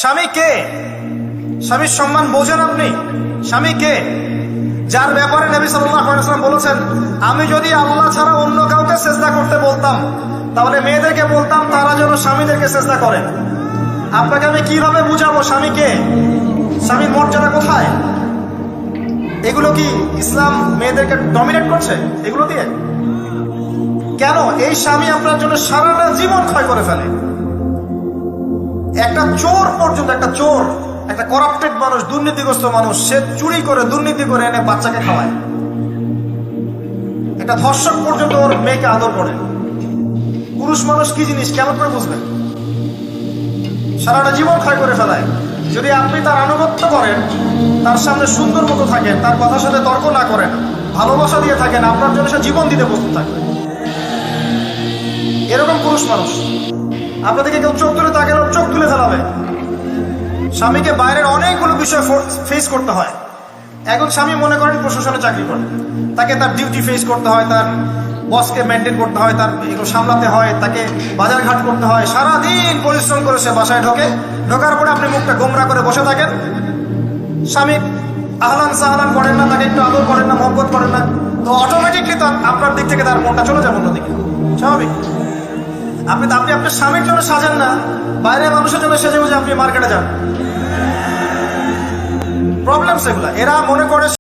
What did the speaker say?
স্বামী কে? স্বামীর সম্মান বোঝেন আপনি? স্বামী কে? যার ব্যাপারে নবী সাল্লাল্লাহু আলাইহি ওয়াসাল্লাম বলেছেন, আমি যদি আল্লাহ ছাড়া অন্য কাউকে সেজদা করতে বলতাম, তাহলে মেয়েদেরকে বলতাম তারা যেন স্বামীদেরকে সেজদা করে। আপনাকে আমি কিভাবে বুঝাবো স্বামী কে, স্বামীর মর্যাদা কোথায়? এগুলো কি ইসলাম মেয়েদেরকে ডমিনেট করছে এগুলো দিয়ে? কেন? এই স্বামী আপনার জন্য সারাটা জীবন ক্ষয় করে ফেলে। একটা চোর পর্যন্ত, একটা চোর, একটা করাপ্টেড মানুষ, দুর্নীতিগ্রস্ত মানুষ, সে চুরি করে দুর্নীতি করে এনে বাচ্চাকে খাওয়ায়। একটা ধর্ষক পর্যন্ত ওর মেয়েকে আদর করে। পুরুষ মানুষ কি জিনিস কেমন করে বুঝবেন? সারাটা জীবন ক্ষয় করে ফেলায়। যদি আপনি তার আনুগত্য করেন, তার সামনে সুন্দর মতো থাকেন, তার কথার সাথে তর্ক না করেন, ভালোবাসা দিয়ে থাকেন, আপনার জন্য সে জীবন দিতে প্রস্তুত থাকবে। এরকম পুরুষ মানুষ। আপনাদেরকে কেউ চোখ তুলে তাকালে চোখ তুলে ফেলাবে। স্বামীকে বাইরের অনেকগুলো বিষয় ফেস করতে হয়। এখন স্বামী মনে করেন প্রশাসনে চাকরি করে, তাকে তার ডিউটি ফেস করতে হয়, তার বসকে মেনটেন করতে হয়, তার এগুলো সামলাতে হয়, তাকে বাজারঘাট করতে হয়। সারাদিন পরিশ্রম করে সে বাসায় ঢোকার পরে আপনি মুখটা গোমরা করে বসে থাকেন। স্বামী আহলান সাহলান করেন না, তাকে একটু আদর করেন না, মহব্বত করেন না, তো অটোমেটিকলি তো আপনার দিক থেকে তার মনটা চলে যাবে অন্যদিকে। স্বাভাবিক। আপনি আপনার স্বামীর জন্য সাজেন না, বাইরের মানুষের জন্য সেজে বুঝে আপনি মার্কেটে যান। প্রবলেম সেগুলা। এরা মনে করে